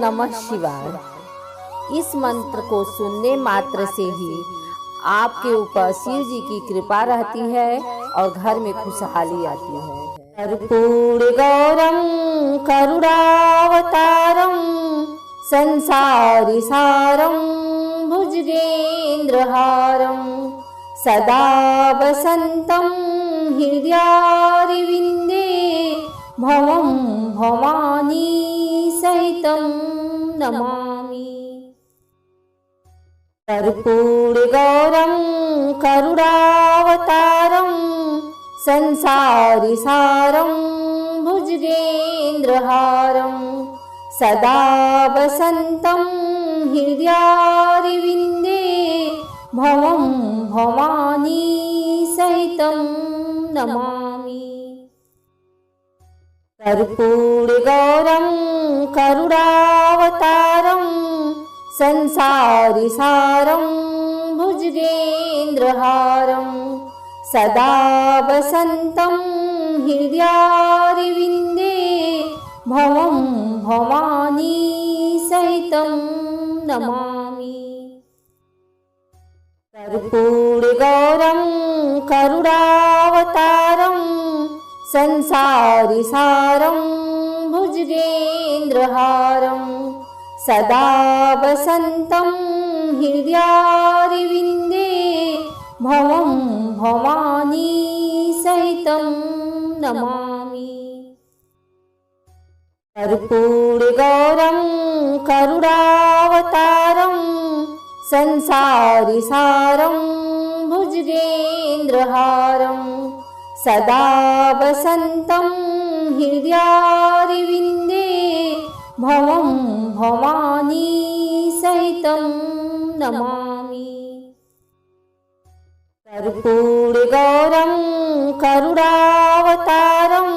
नमः शिवाय। इस मंत्र को सुनने मात्र से ही आपके ऊपर शिव जी की कृपा रहती है और घर में खुशहाली आती है। कर्पूर गौरम करुणावतारम संसारी सारम भुजगेन्द्रहारम सदा वसंतं हृदयारविन्दे भवं भवानी सहितं नमामि। कर्पूर गौरम करुणावतारम संसारी सारं भुजगेन्द्रहारं सदा वसंतं हृदयारविन्दे भवं भवानी सहितं नमामि। कर्पूर गौरम करुणावतारम संसारी सारं भुजगेन्द्रहारं सदा वसंतं हृदयारविन्दे भवं भवानी सहितं नमामि। कर्पूर गौरम करुणावतारम संसारी सारं भुजगेन्द्रहारं सदा वसंतं हृदयारविन्दे भवं भवानी सहितं नमामि। कर्पूर गौरम करुणावतारम संसारी सारं भुजगेन्द्रहारं सदा वसंतं हृदयारविन्दे भवं भवानी सहितं नमामि। कर्पूर गौरम करुणावतारम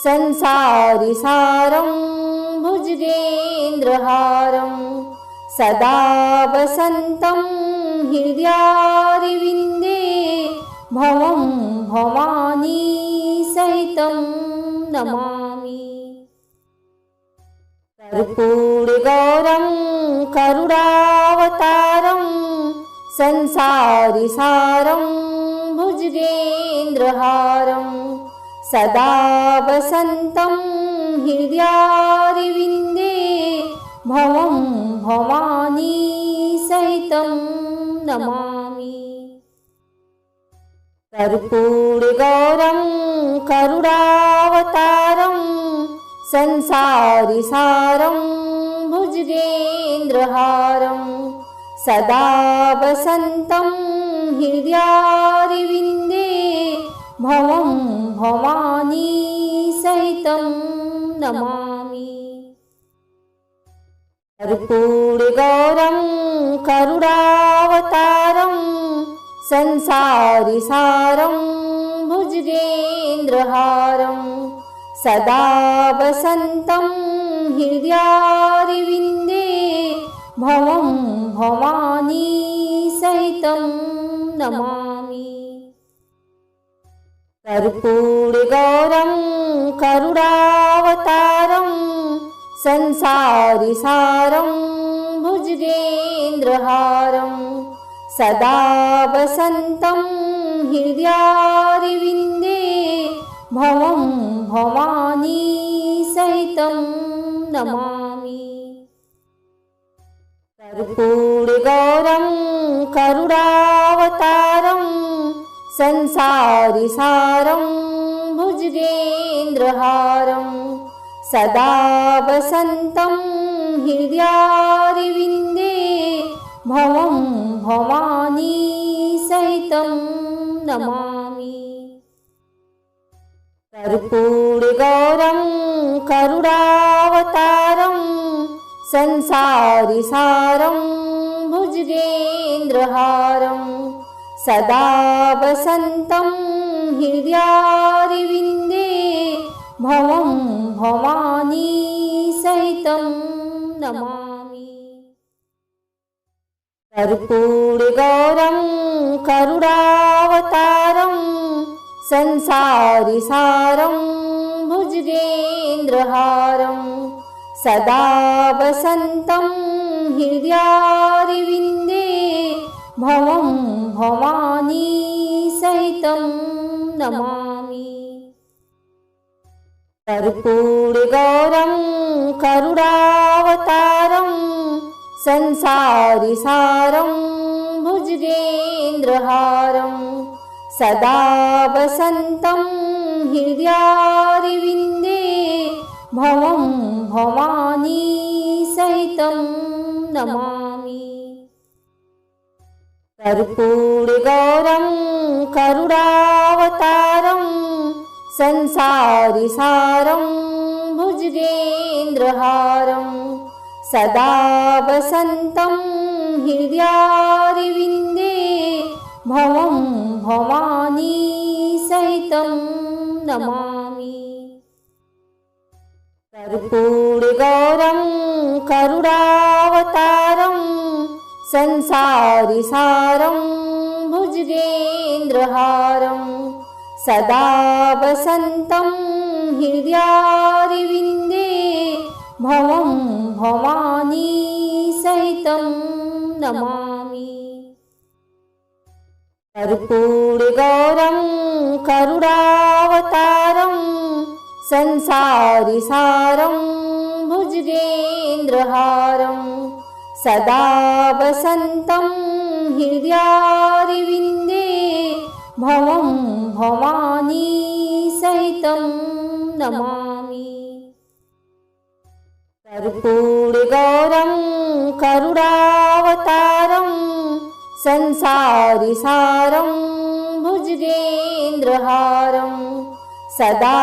संसारी सारं भुजगेन्द्रहारं सदा वसंतं हृदयारविन्दे भवं भवानी सहितं नमामि। कर्पूर गौरम करुणावतारम संसारी सारं भुजगेन्द्रहारं सदा वसंतं हृदयारविन्दे भवं भवानी सहितं नमामि। कर्पूर गौरम करुणावतारम संसारी सारं भुजगेन्द्रहारं सदा वसंतं हृदयारविन्दे भवं भवानी सहितं नमामि। कर्पूर गौरम करुणावतारम संसारी सारं भुजगेन्द्रहारं सदा वसंतं हृदयारविन्दे भवं भवानी सहितं नमामि। कर्पूर गौरम करुणावतारम संसारी सारं भुजगेन्द्रहारं सदा वसंतं हृदयारविन्दे भवं भवानी सहितं नमामि। कर्पूर गौरम करुणावतारम संसारी सारं भुजगेन्द्रहारं सदा वसंतं हृदयारविन्दे भवं भवानी सहितं नमामि। कर्पूर गौरम करुणावतारम संसारी सारं भुजगेन्द्रहारं सदा वसंतं हृदयारविन्दे भवं भवानी सहितं नमामि। कर्पूर गौरम करुणावतारम संसारी सारं भुजगेन्द्रहारं सदा वसन्तं हृदयारविन्दे भवं भवानी सहितं नमामि। कर्पूरगौरं करुणावतारं संसारिसारं भुजगेन्द्रहारं सदा वसन्तं हृदयारविन्दे भवं भवानी सहितं नमामि। कर्पूरगौरं करुणावतारं संसारिसारं भुजगेन्द्रहारं सदा वसन्तं हृदयारविन्दे भवं भवानी सहितं नमामि। कर्पूरगौरं करुणावतारं संसारिसारं भुजगेन्द्रहारं सदा वसन्तं हृदयारविन्दे भवं भवानी सहितं नमामि। कर्पूरगौरं करुणावतारं संसारिसारं भुजगेन्द्रहारं सदा वसन्तं हृदयारविन्दे भवं भवानी सहितं नमामि। कर्पूरगौरं करुणावतारं संसारिसारं भुजगेन्द्रहारं सदा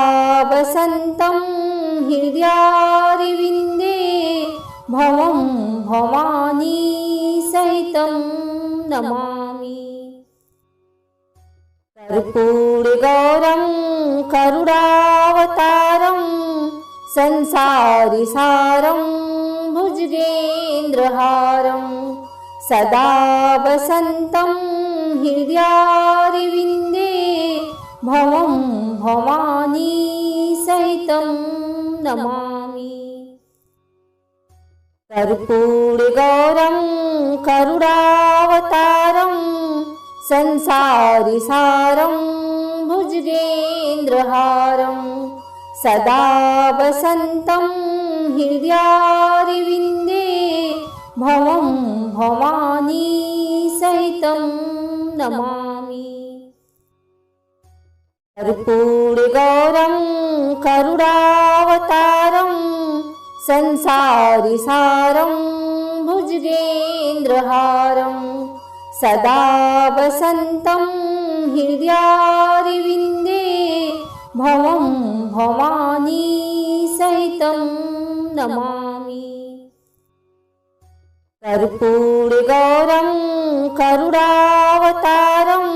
वसन्तं हृदयारविन्दे भवं भवानी सहितं नमामि। कर्पूरगौरं करुणावतारं संसारिसारं भुजगेन्द्रहारं सदा वसन्तं हृदयारविन्दे भवं भवानी सहितं नमामि। कर्पूरगौरं करुणावतारं संसारिसारं भुजगेन्द्रहारं सदा वसन्तं हृदयारविन्दे भवं भवानी सहितं नमामि। कर्पूरगौरं करुणावतारं संसारिसारं भुजगेन्द्रहारं सदा वसन्तं हृदयारविन्दे भवं भवानी सहितं नमामि। कर्पूरगौरं करुणावतारं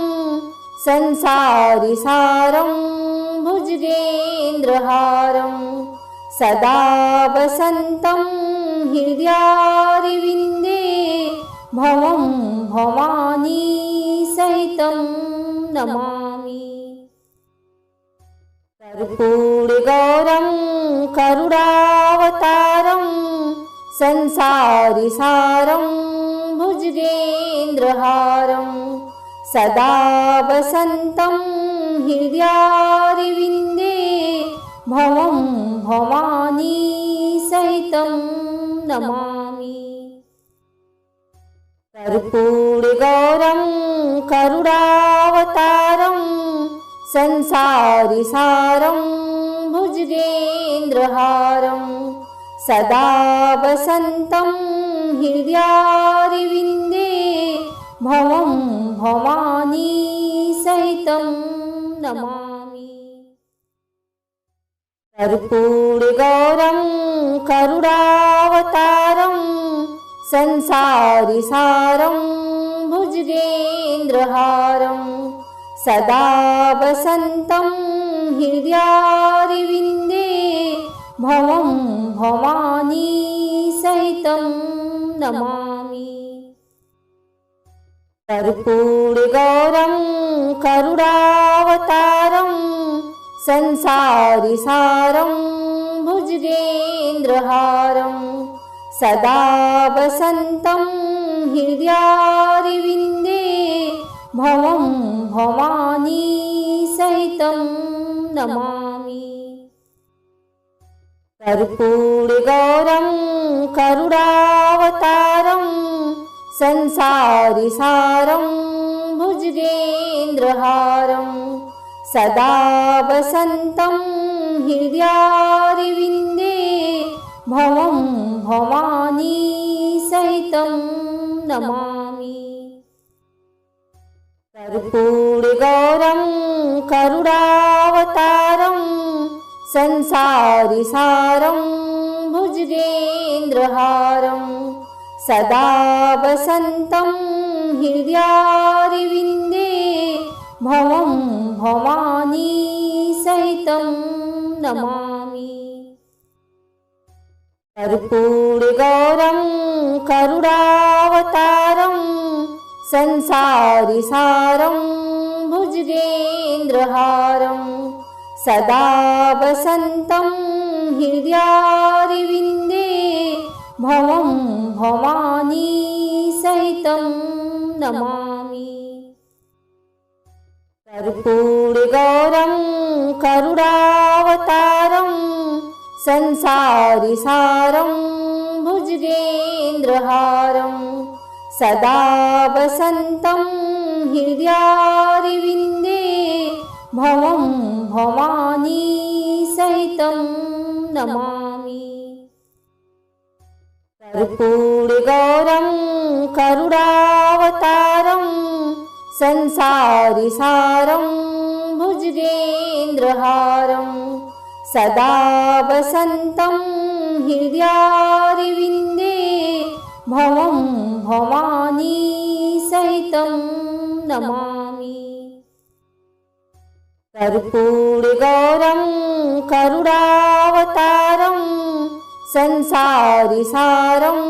संसारिसारं भुजगेन्द्रहारं सदा वसन्तं हृदयारविन्दे भवं भवानी सहितं नमामि। कर्पूरगौरं करुणावतारं संसारिसारं भुजगेन्द्रहारं सदा वसन्तं हृदयारविन्दे भवं भवानी सहितं नमामि। कर्पूरगौरं करुणावतारं संसारिसारं भुजगेन्द्रहारं सदा वसन्तं हृदयारविन्दे भवं भवानी सहितं नमामि। कर्पूरगौरं करुणावतारं संसारिसारं भुजगेन्द्रहारं सदा वसन्तं हृदयारविन्दे भवं भवानी सहितं नमामि। कर्पूरगौरं करुणावतारं संसारिसारं भुजगेन्द्रहारं भुजगेन्द्रहारं सदा वसन्तं हृदयारविन्दे भवं भवानी सहितं नमामि। कर्पूरगौरं करुणावतारं संसारिसारं भुजगेन्द्रहारं सदा वसन्तं हृदयारविन्दे भवं भवानी सहितं नमामि। कर्पूरगौरं करुणावतारं संसारिसारं भुजगेन्द्रहारं सदा वसन्तं हृदयारविन्दे भवं भवानी सहितं नमामि। कर्पूरगौरं करुणावतारं संसारिसारं भुजगेन्द्रहारं सदा वसन्तं हृदयारविन्दे भवं भवानी सहितं नमामि। कर्पूरगौरं करुणावतारं संसारिसारं भुजगेन्द्रहारं सदा वसन्तं हृदयारविन्दे भवं भवानी सहितं नमामि। कर्पूरगौरं करुणावतारं संसारिसारं भुजगेन्द्रहारं सदा वसन्तं हृदयारविन्दे भवं भवानी सहितं नमामि। कर्पूरगौरं करुणावतारं संसारिसारं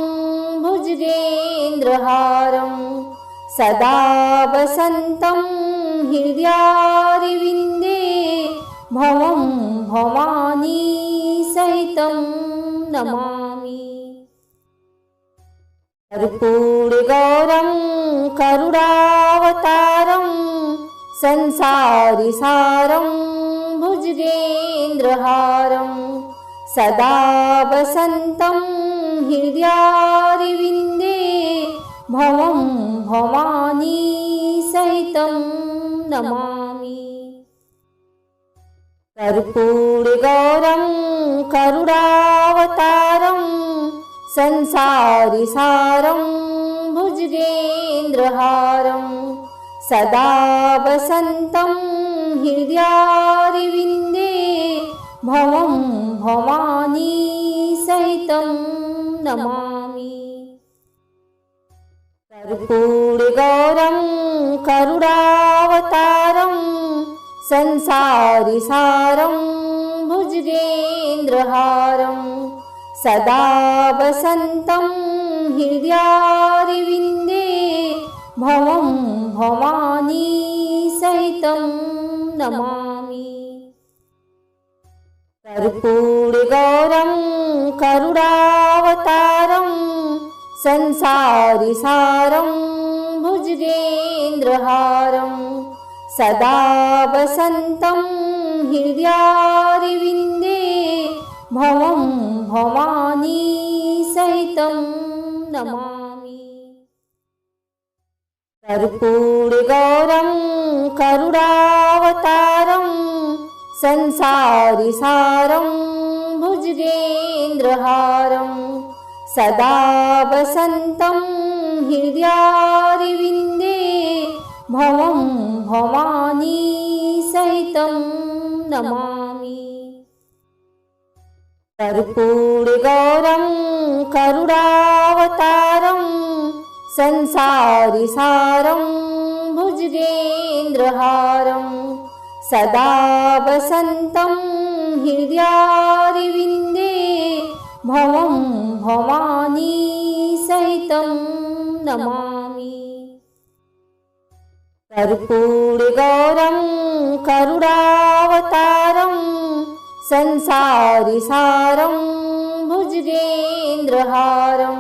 भुजगेन्द्रहारं सदा वसन्तं हृदयारविन्दे भवं भवानी सहितं नमामि। कर्पूरगौरं करुणावतारं संसारिसारं भुजगेन्द्रहारं सदा वसन्तं हृदयारविन्दे भवं भवानी सहितं नमामि। कर्पूरगौरं करुणावतारं संसारिसारं भुजगेन्द्रहारं सदा वसन्तं हृदयारविन्दे भवं भवानी सहितं नमामि। कर्पूरगौरं करुणावतारं संसारिसारं भुजगेन्द्रहारं सदा वसन्तं हृदयारविन्दे भवं भवानी सहितं नमामि। कर्पूरगौरं करुणावतारं संसारिसारं भुजगेन्द्रहारं सदा वसन्तं हृदयारविन्दे भवं भवानी सहितं नमामि। कर्पूरगौरं करुणावतारं संसारिसारं भुजगेन्द्रहारं सदा वसन्तं हृदयारविन्दे भवं भवानी सहितं नमामि। कर्पूरगौरं करुणावतारं संसारिसारं भुजगेन्द्रहारं सदा वसन्तं हृदयारविन्दे भवं भवानी सहितं नमामि। कर्पूरगौरं करुणावतारं संसारिसारं भुज भुजगेन्द्रहारं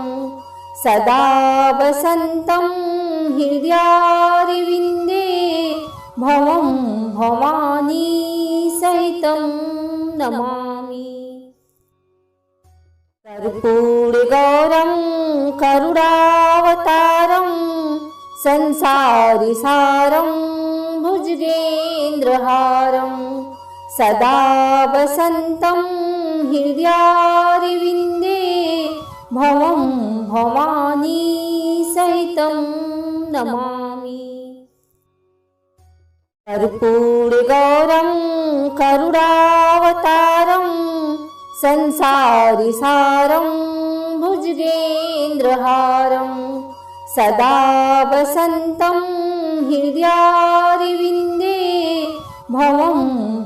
सदा वसन्तं हृदयारविन्दे भवं भवानी सहितं नमामि। कर्पूरगौरं करुणावतारं संसारिसारं भुजगेन्द्रहारं सदा वसन्तं हृदयारविन्दे भवं भवानी सहितं नमामि। कर्पूरगौरं करुणावतारं संसारिसारं भुजगेन्द्रहारं सदा वसन्तं हृदयारविन्दे भवं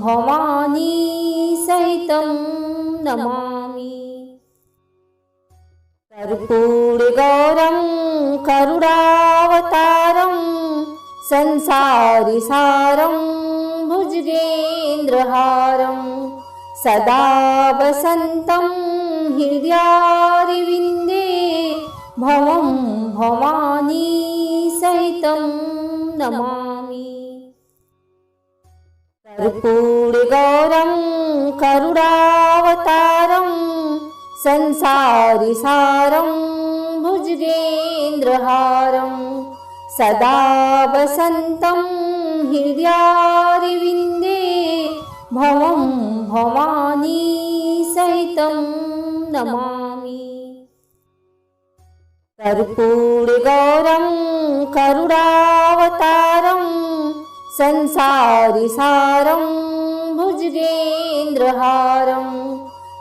भवानी सहितं नमामि। कर्पूरगौरं करुणावतारं संसारिसारं भुजगेन्द्रहारं सदा वसन्तं हृदयारविन्दे भवं भवानी सहितं नमामि। कर्पूरगौरं करुणावतारं संसारिसारं भुजगेन्द्रहारं सदा वसन्तं हृदयारविन्दे भवं भवानी सहितं नमामि। कर्पूरगौरं करुणावतारं संसारिसारं भुजगेन्द्रहारं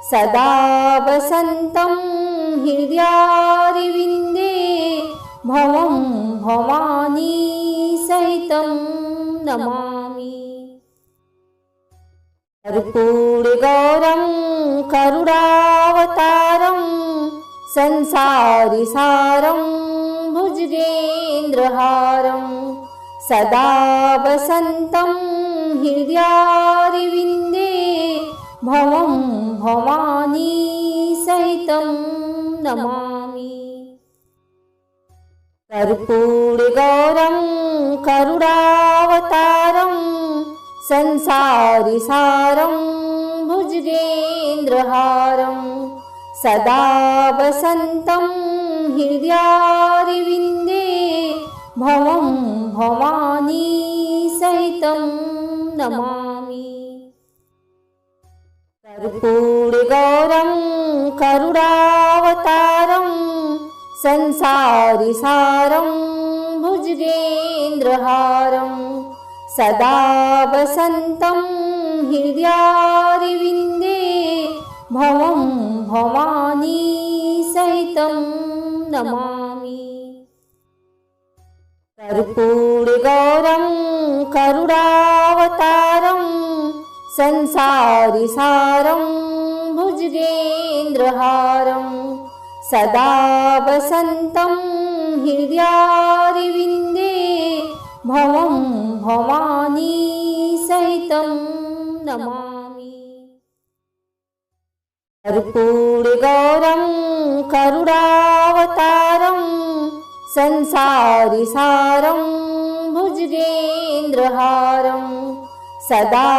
सदा वसन्तं हृदयारविन्दे भवं भवानी सहितं नमामि। कर्पूरगौरं करुणावतारं संसारिसारं भुजगेन्द्रहारं सदा वसन्तं हृदयारविन्दे भवं भवानी सहितं नमामि। कर्पूरगौरं करुणावतारं संसारिसारं भुजगेन्द्रहारं सदा वसन्तं हृदयारविन्दे भवं भवानी सहितं नमामि। कर्पूरगौरं करुणावतारं संसारिसारं भुजगेन्द्रहारं सदा वसन्तं हृदयारविन्दे भवं भवानी सहितं नमामि। कर्पूरगौरं करुणावतारं संसारिसारं भुजगेन्द्रहारं सदा वसन्तं हृदयारविन्दे भवं भवानी सहितं नमामि। कर्पूरगौरं करुणावतारं संसारिसारं भुजगेन्द्रहारं सदा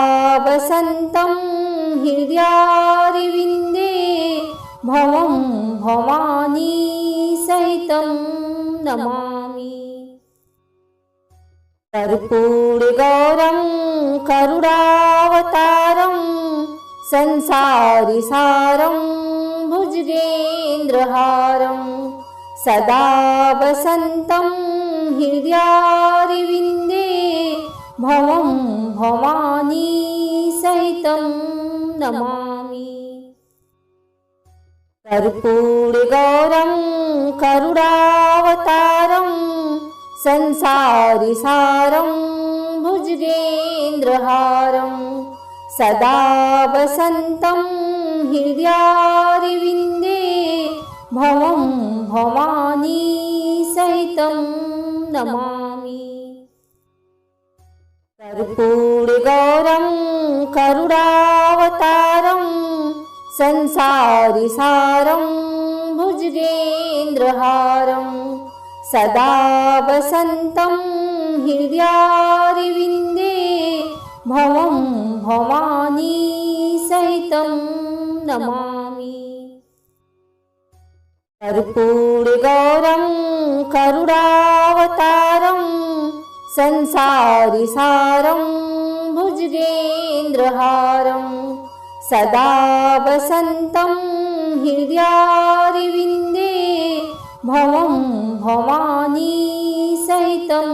वसन्तं हृदयारविन्दे भवं भवानी सहितं नमामि। कर्पूरगौरं करुणावतारं संसारिसारं भुजगेन्द्रहारं सदा वसन्तं हृदयारविन्दे भवं भवानी सहितं नमामि। कर्पूरगौरं करुणावतारं संसारिसारं भुजगेन्द्रहारं सदा वसन्तं हृदयारविन्दे भवं भवानी सहितं नमामि। कर्पूरगौरं करुणावतारं संसारिसारं भुजगेन्द्रहारं सदा वसन्तं हृदयारविन्दे भवं भवानी सहितं नमामि। कर्पूरगौरं करुणावतारं संसारिसारं भुजगेन्द्रहारं सदा वसन्तं हृदयारविन्दे भवं भवानी सहितं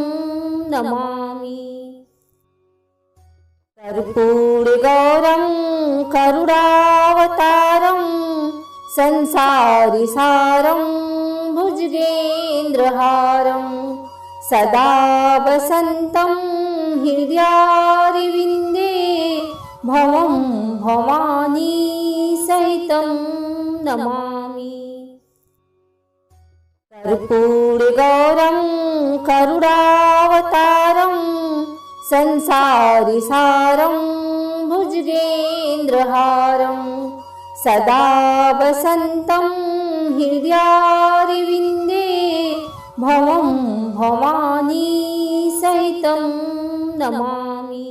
नमामि। कर्पूरगौरं करुणावतारं संसारिसारं भुजगेन्द्रहारं सदा वसन्तं हृदयारविन्दे भवं भवानी सहितं नमामि। कर्पूरगौरं करुणावतारं संसारिसारं भुजगेन्द्रहारं सदा वसन्तं हृदयारविन्दे भवं भवानी सहितं नमामि।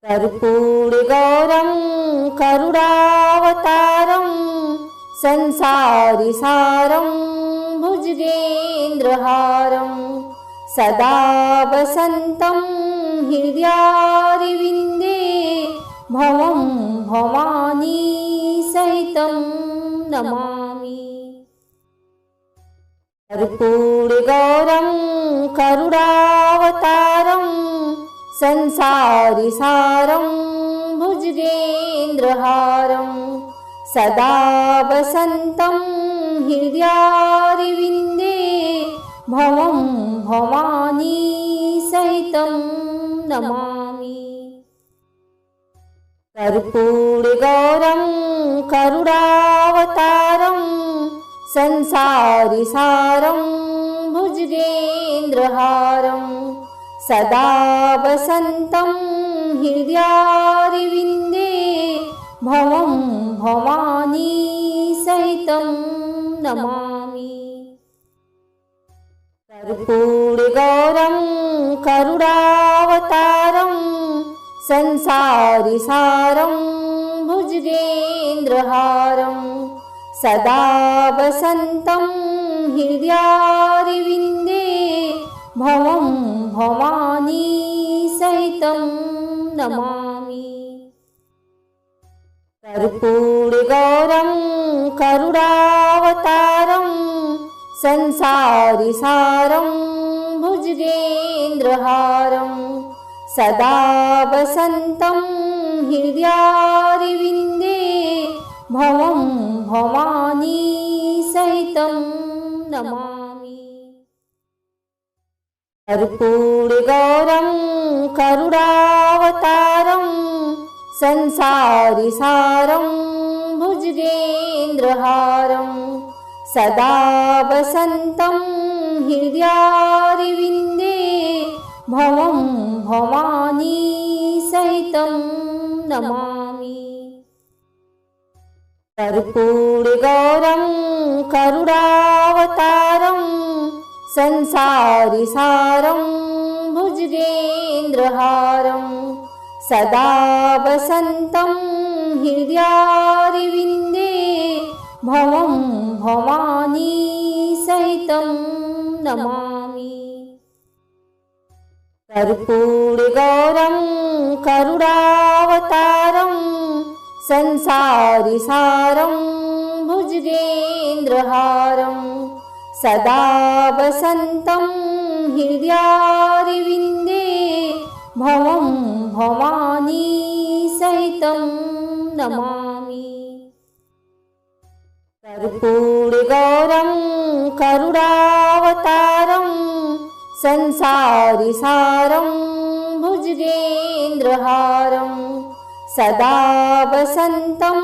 कर्पूरगौरं करुणावतारं संसारिसारं भुजगेन्द्रहारं सदा वसन्तं हृदयारविन्दे भवं भवानी सहितं नमामि। कर्पूरगौरं करुणावतारं संसारिसारं भुजगेन्द्रहारं सदा वसन्तं हृदयारविन्दे भवं भवानी सहितं नमामि। कर्पूरगौरं करुणावतारं संसारिसारं भुजगेन्द्रहारं सदा वसन्तं हृदयारविन्दे भवं भवानी सहितं नमामि। कर्पूरगौरं करुणावतारं संसारिसारं भुजगेन्द्रहारं सदा वसन्तं हृदयारविन्दे भवं भवानी सहितं नमामि। कर्पूरगौरं करुणावतारं संसारिसारं भुजगेन्द्रहारं सदा वसन्तं हृदयारविन्दे भवं भवानी सहितं नमामि। कर्पूरगौरं करुणावतारं संसारिसारं भुजगेन्द्रहारं सदा वसन्तं हृदयारविन्दे भवं भवानी सहितं नमामि। कर्पूरगौरं करुणावतारं संसारिसारं भुजगेन्द्रहारं सदा वसन्तं हृदयारविन्दे भवं भवानी सहितं नमामि। कर्पूरगौरं करुणावतारं संसारिसारं भुजगेन्द्रहारं सदा वसन्तं हृदयारविन्दे भवं भवानी सहितं नमामि। कर्पूरगौरं करुणावतारं संसारिसारं भुजगेन्द्रहारं सदा वसन्तं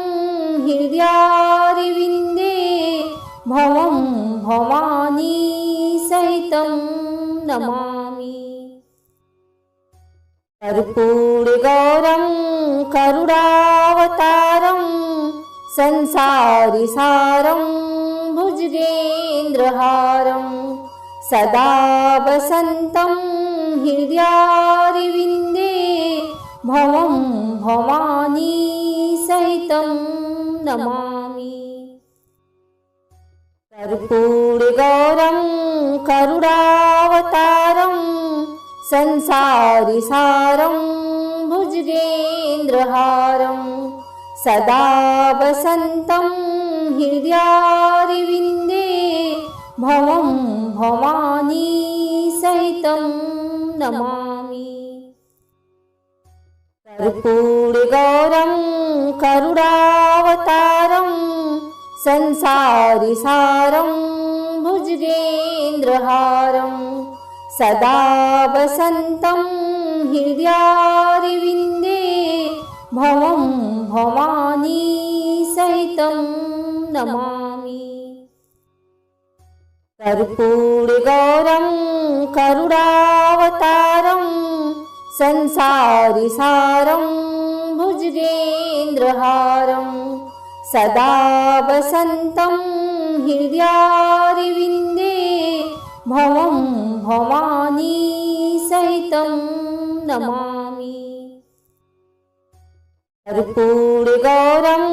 हृदयारविन्दे भवं भवानी सहितं नमामि। कर्पूरगौरं करुणावतारं संसारिसारं भुजगेन्द्रहारं सदा वसन्तं हृदयारविन्दे भवं भवानी सहितं नमामि। कर्पूरगौरं करुणावतारं संसारिसारं भुजगेन्द्रहारं सदा वसन्तं हृदयारविन्दे भवं भवानी सहितं नमामि। कर्पूरगौरं करुणावतारं संसारिसारं भुजगेन्द्रहारं सदा वसन्तं हृदयारविन्दे भवं भवानी सहितं नमामि। कर्पूरगौरं करुणावतारं संसारिसारं भुजगेन्द्रहारं सदा वसन्तं हृदयारविन्दे भवं भवानी सहितं नमामि। कर्पूरगौरं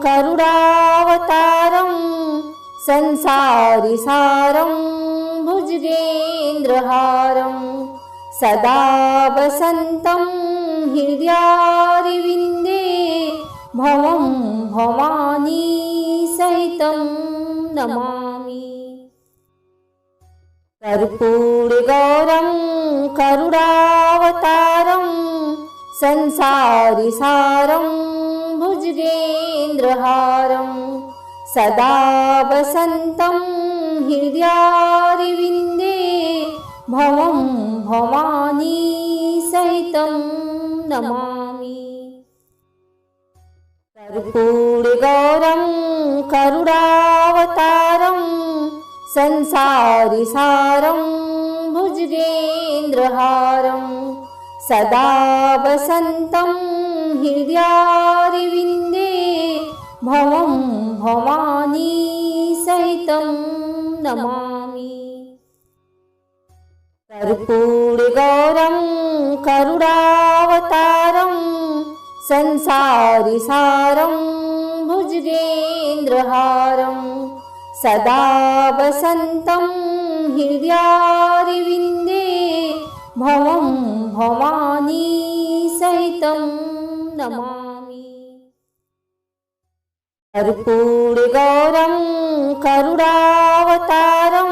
करुणावतारं संसारिसारं भुजगेन्द्रहारं सदा वसन्तं हृदयारविन्दे भवं भवानी सहितं नमामि। कर्पूरगौरं करुणावतारं संसारिसारं भुजगेन्द्रहारं सदा वसन्तं हृदयारविन्दे भवं भवानी सहितं नमामि। कर्पूरगौरं करुणावतारं संसारिसारं भुजगेन्द्रहारं सदा वसन्तं हृदयारविन्दे भवं भवानी सहितं नमामि। कर्पूरगौरं करुणावतारं संसारिसारं भुजगेन्द्रहारं सदा वसन्तं हृदयारविन्दे भवं भवानी सहितं नमामि। कर्पूरगौरं करुणावतारं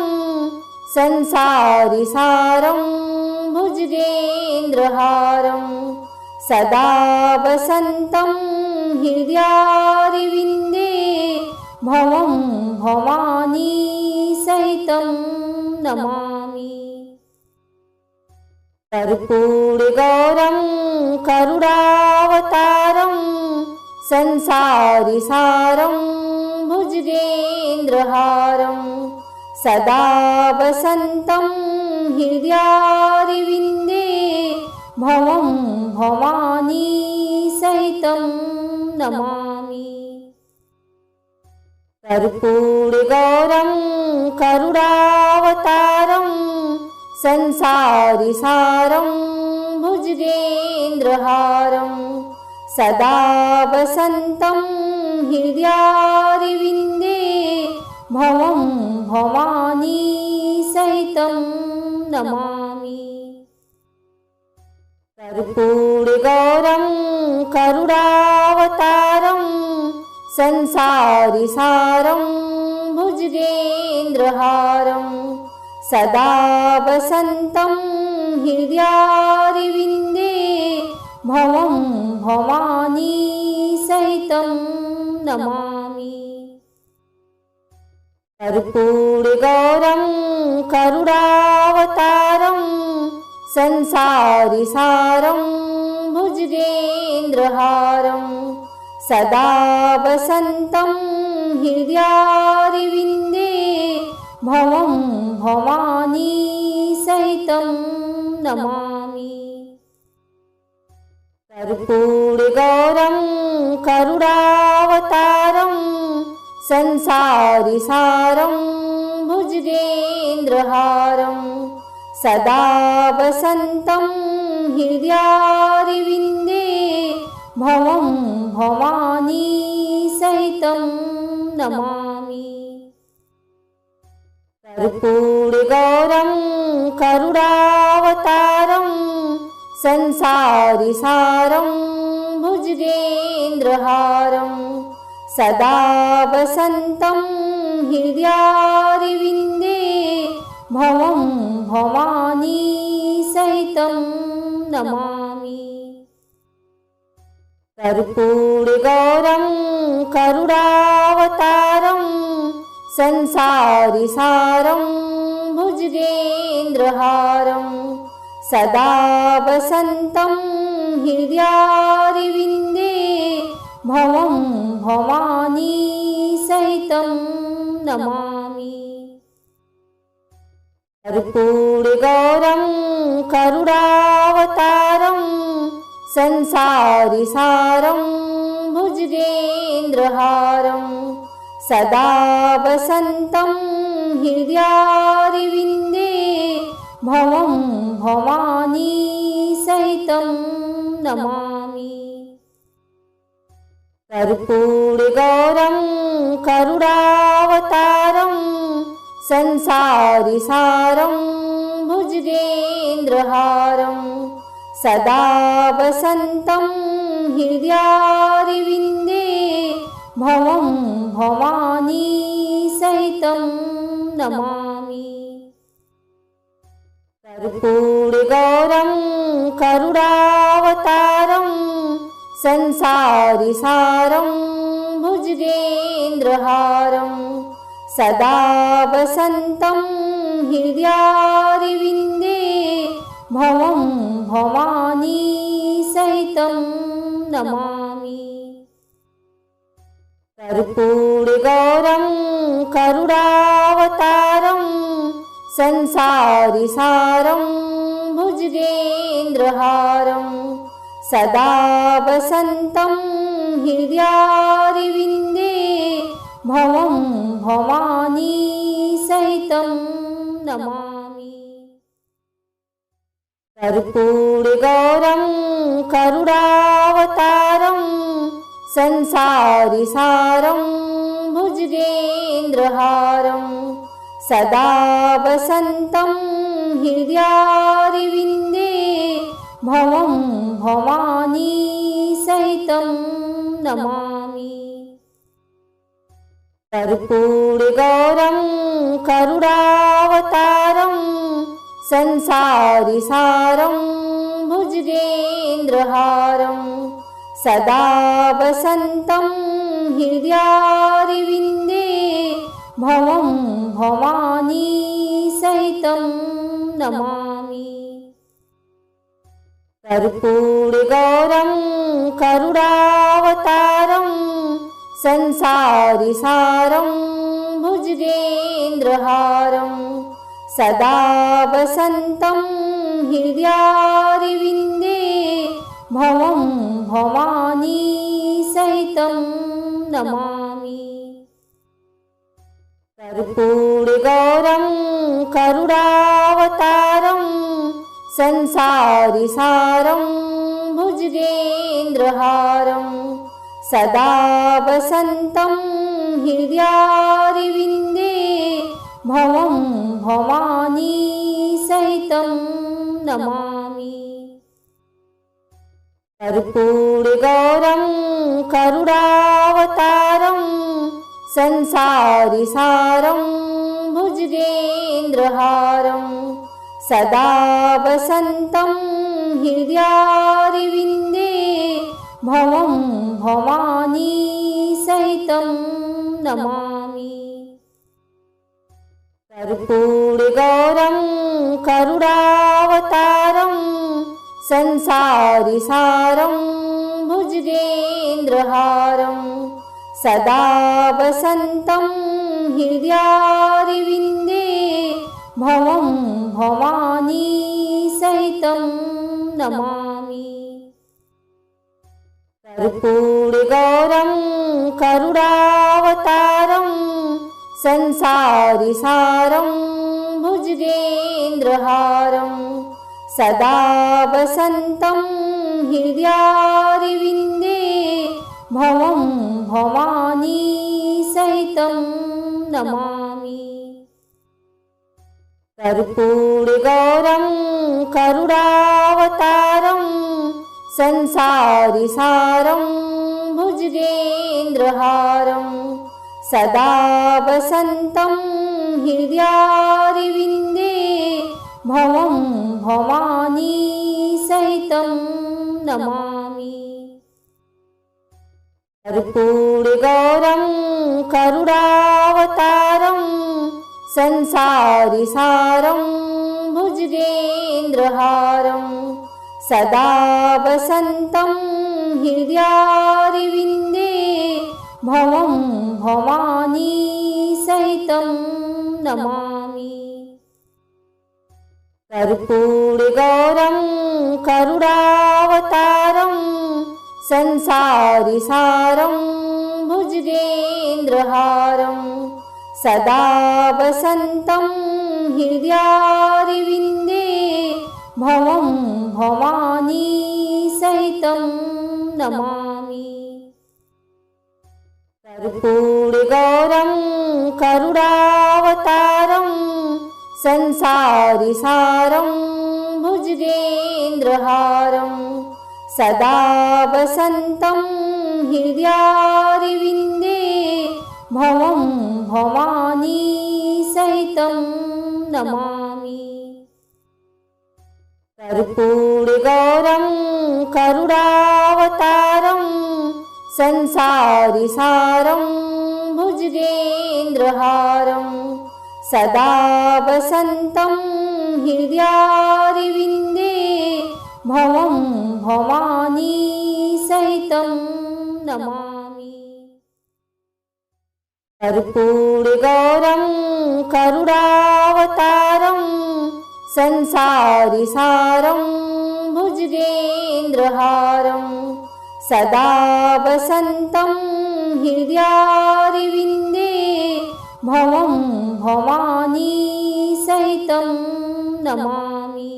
संसारिसारं भुजगेन्द्रहारं सदा वसन्तं हृदयारविन्दे भवं भवानी सहितं नमामि। कर्पूरगौरं करुणावतारं संसारिसारं भुजगेन्द्रहारं सदा वसन्तं हृदयारविन्दे भवं भवानी सहितं नमामि। कर्पूरगौरं करुणावतारं संसारिसारं भुजगेन्द्रहारं सदा वसन्तं हृदयारविन्दे भवं भवानी सहितं नमामि। कर्पूरगौरं करुणावतारं संसारिसारं भुजगेन्द्रहारं सदा वसन्तं हृदयारविन्दे भवं भवानी सहितं नमामि। कर्पूरगौरं करुणावतारं संसारिसारं भुजगेन्द्रहारं सदा वसन्तं हृदयारविन्दे भवं भवानी सहितं नमामि। कर्पूरगौरं करुणावतारं संसारिसारं भुजगेन्द्रहारं सदा वसन्तं हृदयारविन्दे भवं भवानी सहितं नमामि। कर्पूरगौरं करुणावतारं संसारिसारं भुजगेन्द्रहारं सदा वसन्तं हृदयारविन्दे भवं भवानी सहितं नमामि। कर्पूरगौरं करुणावतारं संसारिसारं भुजगेन्द्रहारं सदा वसन्तं हृदयारविन्दे भवं भवानी सहितं नमामि। कर्पूरगौरं करुणावतारं संसारिसारं भुजगेन्द्रहारं सदा वसन्तं हृदयारविन्दे भवं भवानी सहितं नमामि। कर्पूरगौरं करुणावतारं संसारिसारं भुजगेन्द्रहारं सदा वसन्तं हृदयारविन्दे भवं भवानी सहितं नमामि। कर्पूरगौरं करुणावतारं संसारिसारं भुजगेन्द्रहारं सदा वसन्तं हृदयारविन्दे भवं भवानी सहितं नमामि। कर्पूरगौरं करुणावतारं संसारिसारं भुजगेन्द्रहारं सदा वसन्तं हृदयारविन्दे भवं भवानी सहितं नमामि। कर्पूरगौरं करुणावतारं संसारिसारं भुजगेन्द्रहारं सदा वसन्तं हृदयारविन्दे भवं भवानी सहितं नमामि। कर्पूरगौरं करुणावतारं संसारिसारं भुजगेन्द्रहारं सदा वसन्तं हृदयारविन्दे भवं भवानी सहितं नमामि। कर्पूरगौरं करुणावतारं संसारिसारं भुजगेन्द्रहारं सदा वसन्तं हृदयारविन्दे भवं भवानी सहितं नमामि। कर्पूरगौरं करुणावतारं संसारिसारं भुजगेन्द्रहारं सदा वसन्तं हृदयारविन्दे भवं भवानी सहितं नमामि। कर्पूरगौरं करुणावतारं संसारिसारं भुजगेन्द्रहारं सदा वसन्तं हृदयारविन्दे भवं भवानी सहितं नमामि। कर्पूरगौरं करुणावतारं संसारिसारं भुजगेन्द्रहारं सदा वसन्तं हृदयारविन्दे भवं भवानी सहितं नमामि। कर्पूरगौरं करुणावतारं संसारिसारं भुजगेन्द्रहारं सदा वसन्तं हृदयारविन्दे भवं भवानी सहितं नमामि। कर्पूरगौरं करुणावतारं संसारिसारं भुजगेन्द्रहारं सदा वसन्तं हृदयारविन्दे भवं भवानी सहितं नमामि। कर्पूरगौरं करुणावतारं संसारिसारं भुजगेन्द्रहारं सदा वसन्तं हृदयारविन्दे भवं भवानी सहितं नमामि। कर्पूरगौरं करुणावतारं संसारिसारं भुजगेन्द्रहारं सदा वसन्तं हृदयारविन्दे भवं भवानी सहितं नमामि। कर्पूरगौरं करुणावतारं संसारिसारं भुजगेन्द्रहारं सदा वसन्तं हृदयारविन्दे भवं भवानी सहितं नमामि। कर्पूरगौरं करुणावतारं संसारिसारं भुजगेन्द्रहारं सदा वसन्तं हृदयारविन्दे भवं भवानी सहितं नमामि। कर्पूरगौरं करुणावतारं संसारिसारं भुजगेन्द्रहारं सदा वसन्तं हृदयारविन्दे भवं भवानी सहितं नमामि।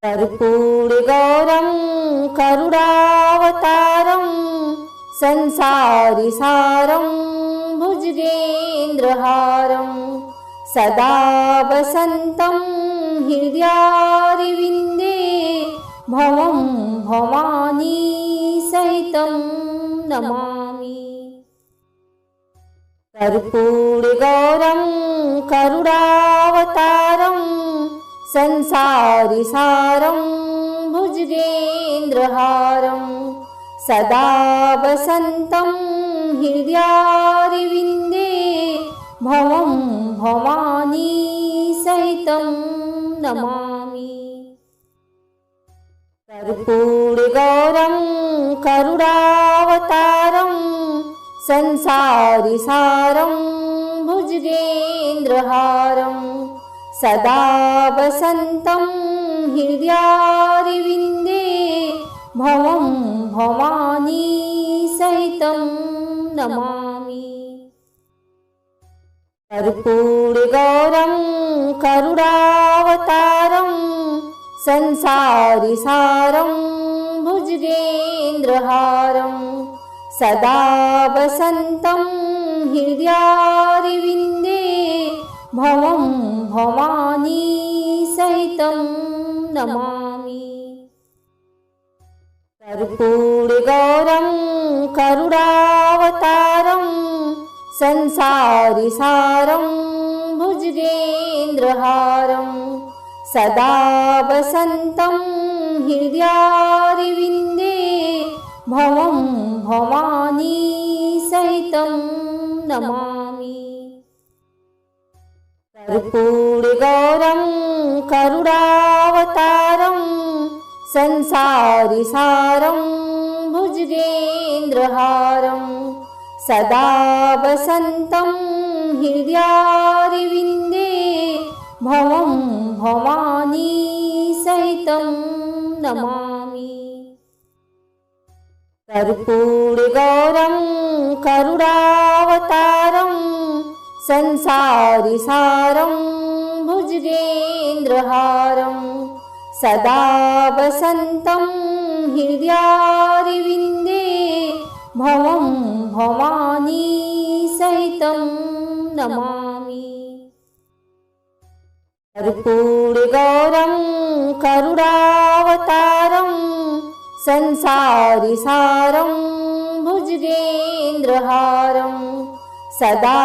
कर्पूरगौरं करुणावतारं संसारिसारं भुजगेन्द्रहारं सदा वसन्तं हृदयारविन्दे भवं भवानी सहितं नमामि। कर्पूरगौरं करुणावतारं संसारिसारं भुजगेन्द्रहारं सदा वसन्तं हृदयारविन्दे भवं भवानी सहितं नमामि। कर्पूरगौरं करुणावतारं संसारिसारं भुजगेन्द्रहारं सदा वसन्तं हृदयारविन्दे भवं भवानी सहितं नमामि। कर्पूरगौरं करुणावतारं संसारिसारं भुजगेन्द्रहारं सदा वसन्तं हृदयारविन्दे भवं भवानी सहितं नमामि। कर्पूरगौरं करुणावतारं संसारिसारं भुजगेन्द्रहारं सदा वसन्तं हृदयारविन्दे भवं भवानी सहितं नमामि। कर्पूरगौरं करुणावतारं संसारिसारं भुजगेन्द्रहारं सदा वसन्तं हृदयारविन्दे भवं भवानी सहितं नमामि। कर्पूरगौरं करुणावतारं संसारिसारं भुजगेन्द्रहारं सदा वसन्तं हृदयारविन्दे भवं भवानी सहितं नमामि। कर्पूरगौरं करुणावतारं संसारिसारं भुजगेन्द्रहारं सदा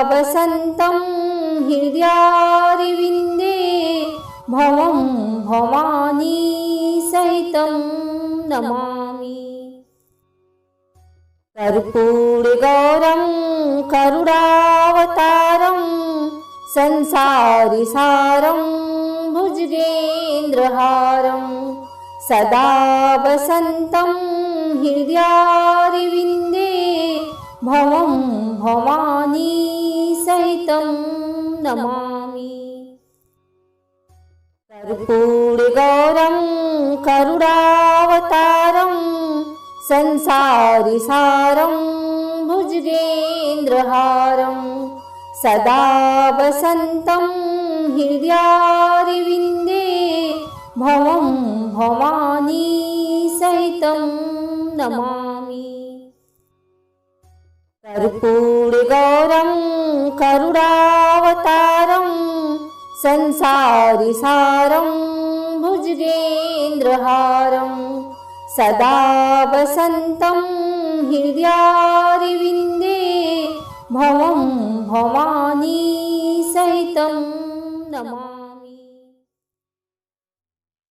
वसन्तं हृदयारविन्दे भवं भवानी सहितं नमामि। कर्पूरगौरं करुणावतारं संसारिसारं भुजगेन्द्रहारं सदा वसन्तं हृदयारविन्दे भवं भवानी सहितं नमामि। कर्पूरगौरं करुणावतारं संसारिसारं भुजगेन्द्रहारं सदा वसन्तं हृदयारविन्दे भवं भवानी सहितं नमामि। कर्पूरगौरं करुणावतारं संसारिसारं भुजगेन्द्रहारं सदा वसन्तं हृदयारविन्दे भवं भवानी सहितं नमामि।